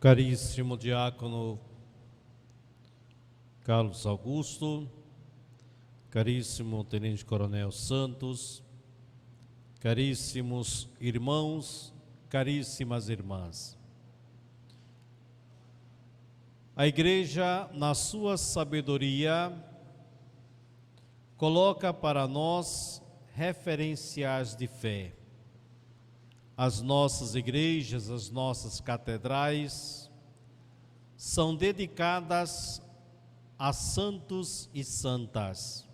Caríssimo diácono Carlos Augusto, caríssimo tenente-coronel Santos, caríssimos irmãos, caríssimas irmãs. A Igreja, na sua sabedoria, coloca para nós referenciais de fé. As nossas igrejas, as nossas catedrais são dedicadas a santos e santas.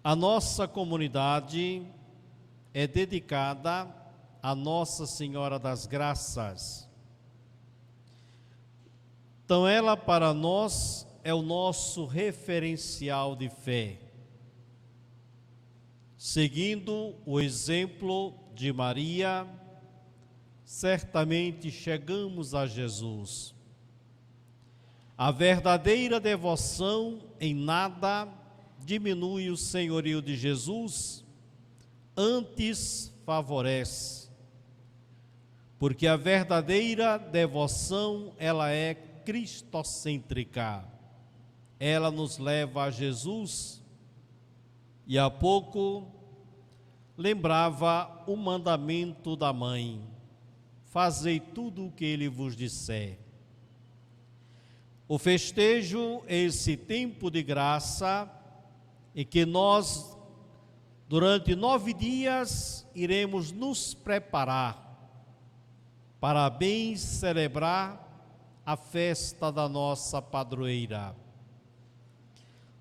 A nossa comunidade é dedicada a Nossa Senhora das Graças. Então ela para nós é o nosso referencial de fé. Seguindo o exemplo de Maria, certamente chegamos a Jesus. A verdadeira devoção em nada diminui o senhorio de Jesus, antes favorece. Porque a verdadeira devoção, ela é cristocêntrica. Ela nos leva a Jesus. E há pouco lembrava o mandamento da mãe: fazei tudo o que ele vos disser. O festejo é esse tempo de graça em que nós, durante 9 dias, iremos nos preparar para bem celebrar a festa da nossa padroeira.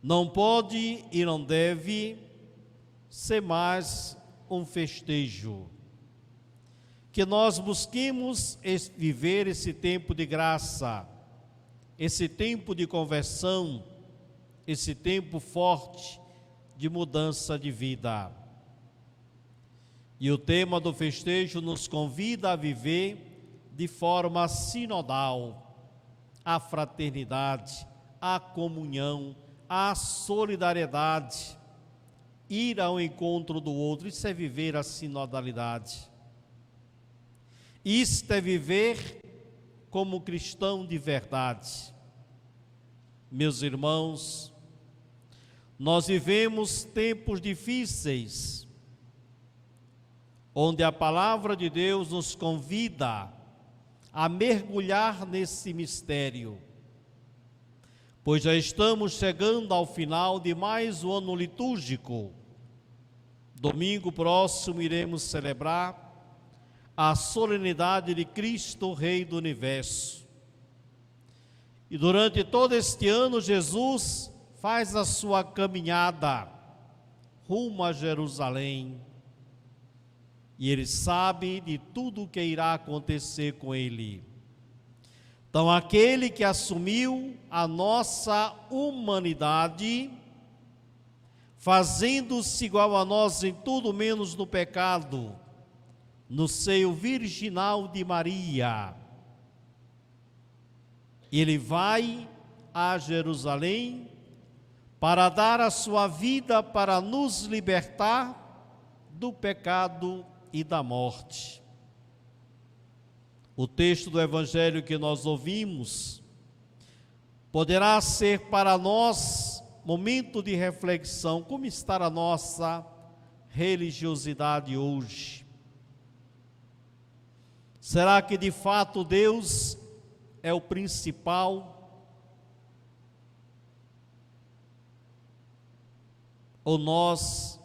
Não pode e não deve ser mais um festejo. Que nós busquemos viver esse tempo de graça, esse tempo de conversão, esse tempo forte de mudança de vida. E o tema do festejo nos convida a viver de forma sinodal a fraternidade, a comunhão, a solidariedade, ir ao encontro do outro. Isso é viver a sinodalidade. Isto é viver como cristão de verdade. Meus irmãos, nós vivemos tempos difíceis, onde a palavra de Deus nos convida a mergulhar nesse mistério, pois já estamos chegando ao final de mais um ano litúrgico. Domingo próximo iremos celebrar a solenidade de Cristo, Rei do Universo. E durante todo este ano, Jesus faz a sua caminhada rumo a Jerusalém. E Ele sabe de tudo o que irá acontecer com Ele. Então, aquele que assumiu a nossa humanidade, fazendo-se igual a nós em tudo menos no pecado, no seio virginal de Maria, Ele vai a Jerusalém para dar a sua vida para nos libertar do pecado e da morte. O texto do Evangelho que nós ouvimos poderá ser para nós momento de reflexão. Como está a nossa religiosidade hoje? Será que de fato Deus é o principal? Ou nós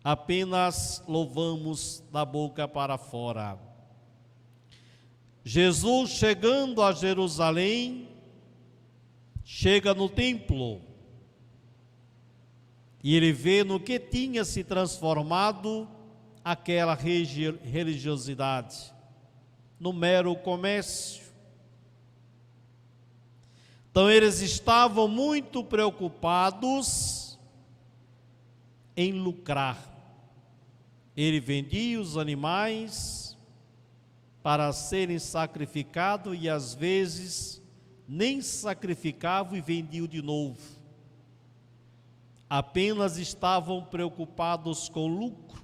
apenas louvamos da boca para fora? Jesus, chegando a Jerusalém, chega no templo e ele vê no que tinha se transformado aquela religiosidade, no mero comércio. Então eles estavam muito preocupados em lucrar. Ele vendia os animais para serem sacrificados e às vezes nem sacrificavam e vendiam de novo. Apenas estavam preocupados com lucro.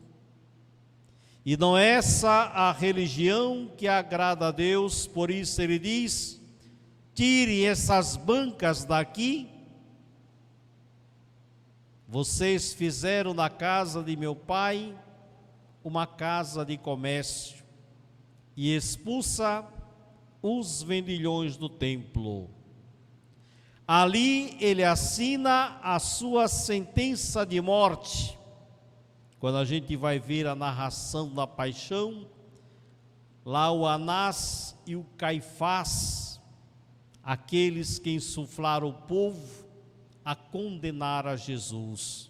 E não é essa a religião que agrada a Deus, por isso ele diz: tire essas bancas daqui. Vocês fizeram da casa de meu pai uma casa de comércio, e expulsa os vendilhões do templo. Ali ele assina a sua sentença de morte. Quando a gente vai ver a narração da paixão, lá o Anás e o Caifás, aqueles que insuflaram o povo a condenar a Jesus.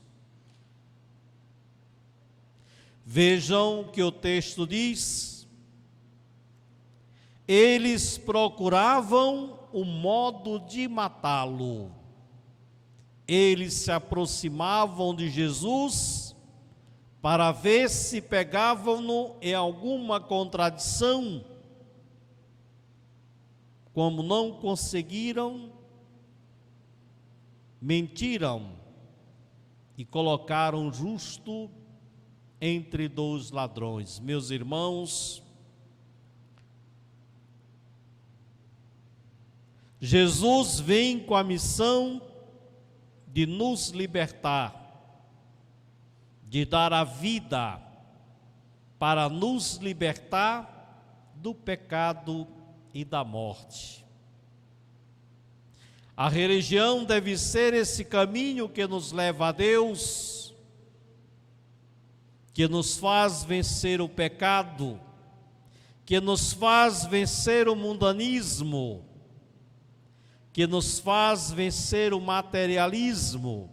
Vejam que o texto diz: eles procuravam o modo de matá-lo. Eles se aproximavam de Jesus para ver se pegavam-no em alguma contradição. Como não conseguiram, mentiram e colocaram justo entre dois ladrões. Meus irmãos, Jesus vem com a missão de nos libertar, de dar a vida para nos libertar do pecado e da morte. A religião deve ser esse caminho que nos leva a Deus, que nos faz vencer o pecado, que nos faz vencer o mundanismo, que nos faz vencer o materialismo.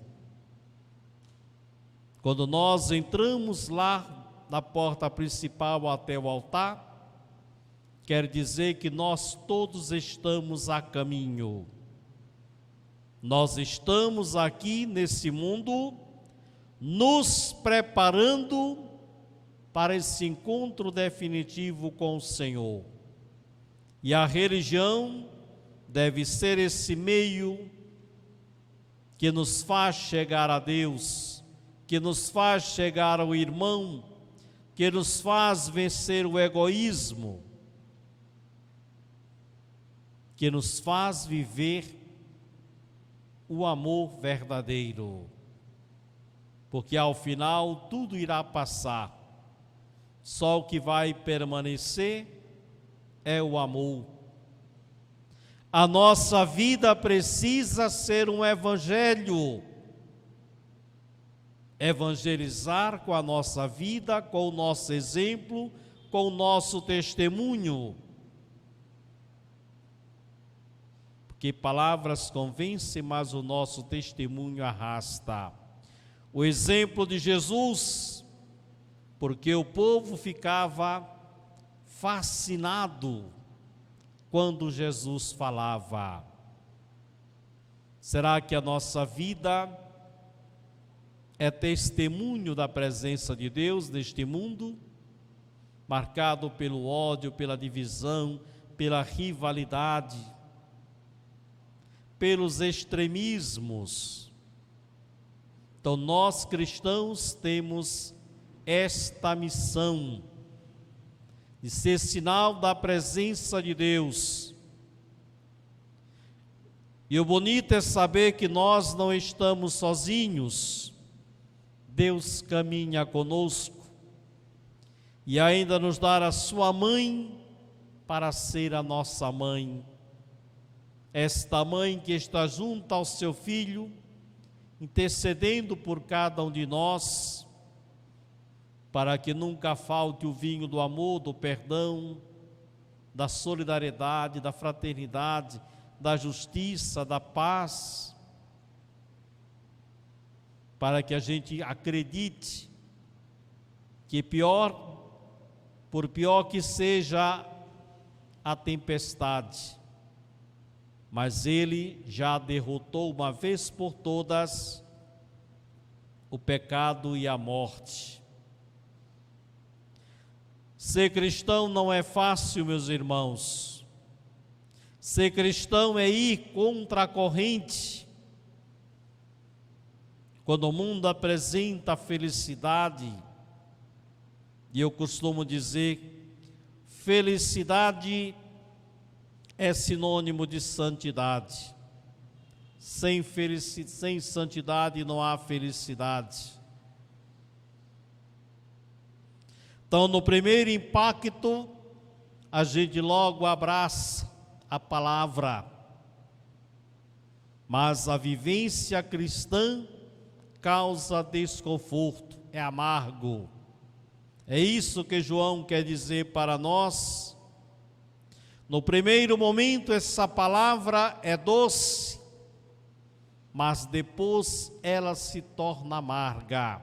Quando nós entramos lá na porta principal até o altar, quer dizer que nós todos estamos a caminho. Nós estamos aqui nesse mundo nos preparando para esse encontro definitivo com o Senhor. E a religião deve ser esse meio que nos faz chegar a Deus, que nos faz chegar ao irmão, que nos faz vencer o egoísmo, que nos faz viver o amor verdadeiro. Porque ao final tudo irá passar, só o que vai permanecer é o amor. A nossa vida precisa ser um evangelho. Evangelizar com a nossa vida, com o nosso exemplo, com o nosso testemunho. Porque palavras convencem, mas o nosso testemunho arrasta. O exemplo de Jesus, porque o povo ficava fascinado quando Jesus falava. Será que a nossa vida é testemunho da presença de Deus neste mundo, marcado pelo ódio, pela divisão, pela rivalidade, pelos extremismos? Então nós cristãos temos esta missão de ser sinal da presença de Deus. E o bonito é saber que nós não estamos sozinhos. Deus caminha conosco e ainda nos dá a sua mãe para ser a nossa mãe. Esta mãe que está junto ao seu filho, intercedendo por cada um de nós, para que nunca falte o vinho do amor, do perdão, da solidariedade, da fraternidade, da justiça, da paz, para que a gente acredite que por pior que seja a tempestade, mas Ele já derrotou uma vez por todas o pecado e a morte. Ser cristão não é fácil, meus irmãos. Ser cristão é ir contra a corrente. Quando o mundo apresenta a felicidade E eu costumo dizer, felicidade é sinônimo de santidade. Sem santidade não há felicidade. Então, no primeiro impacto, a gente logo abraça a palavra. Mas a vivência cristã causa desconforto, é amargo. É isso que João quer dizer para nós. No primeiro momento, essa palavra é doce, mas depois ela se torna amarga,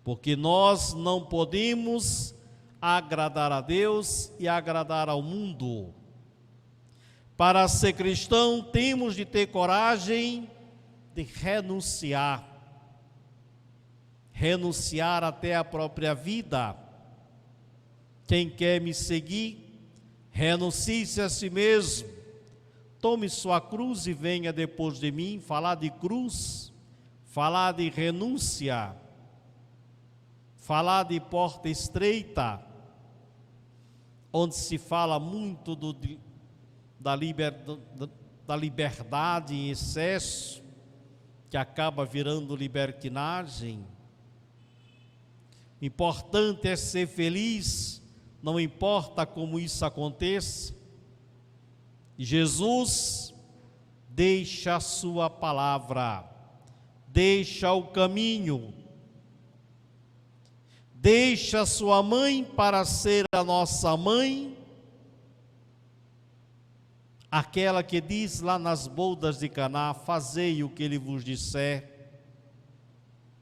porque nós não podemos agradar a Deus e agradar ao mundo. Para ser cristão, temos de ter coragem de renunciar até a própria vida. Quem quer me seguir, renuncie-se a si mesmo, tome sua cruz e venha depois de mim. Falar de cruz, falar de renúncia, falar de porta estreita, onde se fala muito da liberdade em excesso, que acaba virando libertinagem. Importante é ser feliz, não importa como isso aconteça. Jesus deixa a sua palavra, deixa o caminho, deixa a sua mãe para ser a nossa mãe, aquela que diz lá nas bodas de Caná: fazei o que ele vos disser.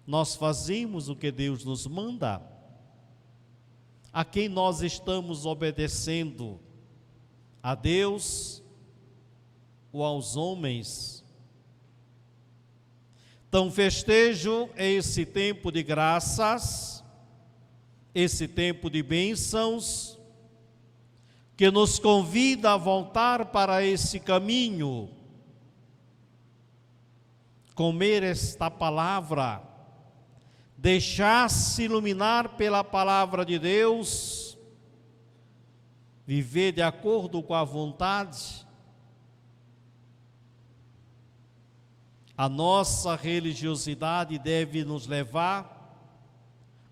Nós fazemos o que Deus nos manda. A quem nós estamos obedecendo? A Deus ou aos homens? Então, festejo é esse tempo de graças, esse tempo de bênçãos, que nos convida a voltar para esse caminho, comer esta palavra, deixar-se iluminar pela palavra de Deus, viver de acordo com a vontade. A nossa religiosidade deve nos levar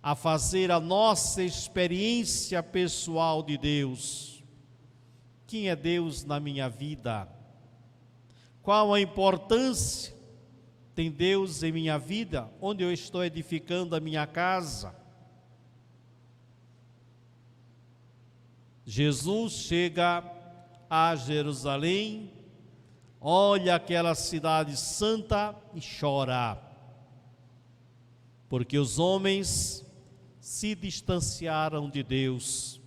a fazer a nossa experiência pessoal de Deus. Quem é Deus na minha vida? Qual a importância tem Deus em minha vida? Onde eu estou edificando a minha casa? Jesus chega a Jerusalém, olha aquela cidade santa e chora, porque os homens se distanciaram de Deus.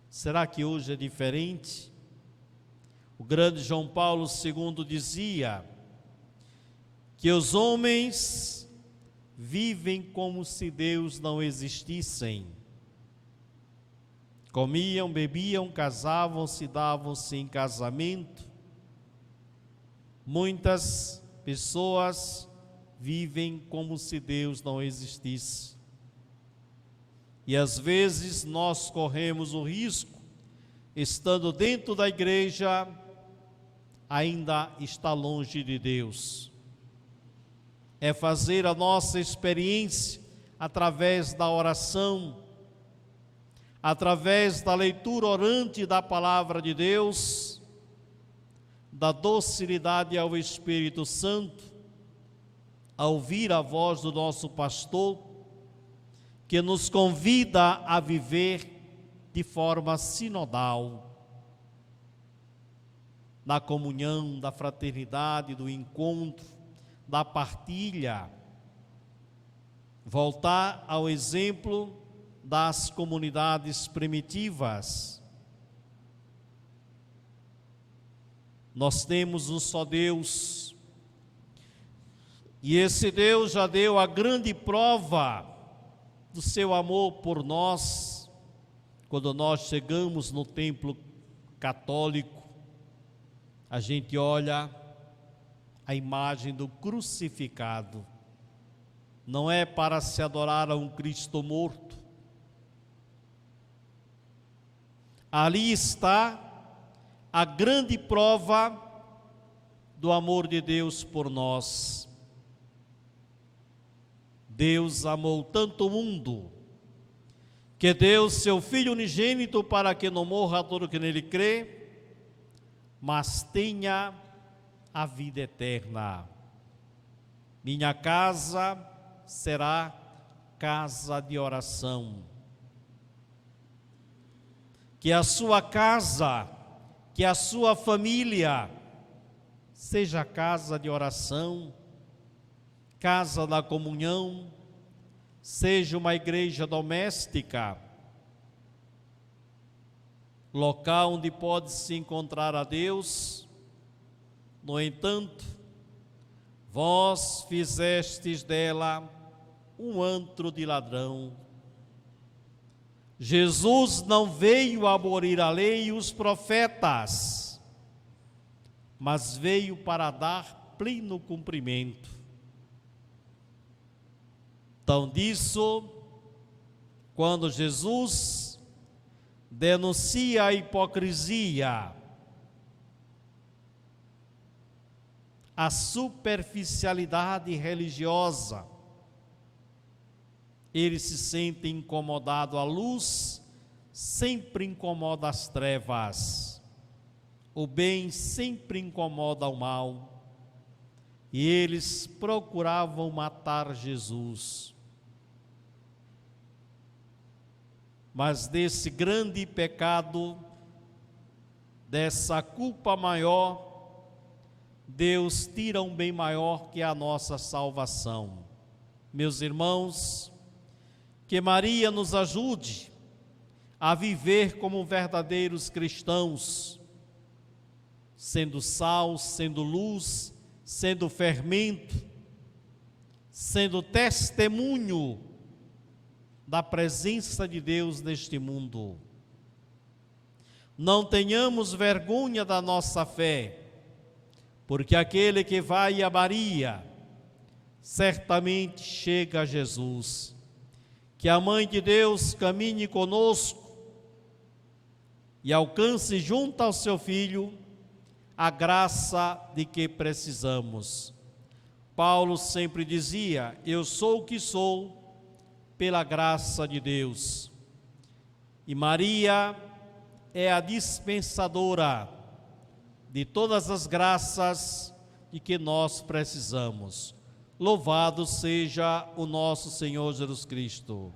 Será que hoje é diferente? O grande João Paulo II dizia que os homens vivem como se Deus não existissem. Comiam, bebiam, casavam-se, davam-se em casamento. Muitas pessoas vivem como se Deus não existisse. E às vezes nós corremos o risco, estando dentro da igreja, ainda está longe de Deus. É fazer a nossa experiência através da oração, através da leitura orante da palavra de Deus, da docilidade ao Espírito Santo, a ouvir a voz do nosso pastor, que nos convida a viver de forma sinodal, na comunhão, da fraternidade, do encontro, da partilha, voltar ao exemplo das comunidades primitivas. Nós temos um só Deus, e esse Deus já deu a grande prova do seu amor por nós, quando nós chegamos no templo católico, a gente olha a imagem do crucificado. Não é para se adorar a um Cristo morto, Ali está a grande prova do amor de Deus por nós. Deus amou tanto o mundo, que deu seu Filho unigênito para que não morra todo que nele crê, mas tenha a vida eterna. Minha casa será casa de oração. Que a sua casa, que a sua família seja casa de oração, casa da comunhão, seja uma igreja doméstica, local onde pode se encontrar a Deus. No entanto, vós fizestes dela um antro de ladrão. Jesus não veio abolir a lei e os profetas, mas veio para dar pleno cumprimento. Então, disso, quando Jesus denuncia a hipocrisia, a superficialidade religiosa, ele se sente incomodado. A luz sempre incomoda as trevas, o bem sempre incomoda o mal, e eles procuravam matar Jesus. Mas desse grande pecado, dessa culpa maior, Deus tira um bem maior que a nossa salvação. Meus irmãos, que Maria nos ajude a viver como verdadeiros cristãos, sendo sal, sendo luz, sendo fermento, sendo testemunho da presença de Deus neste mundo. Não tenhamos vergonha da nossa fé, porque aquele que vai a Maria, certamente chega a Jesus. Que a Mãe de Deus caminhe conosco e alcance junto ao seu Filho a graça de que precisamos. Paulo sempre dizia: eu sou o que sou pela graça de Deus. E Maria é a dispensadora de todas as graças de que nós precisamos. Louvado seja o nosso Senhor Jesus Cristo.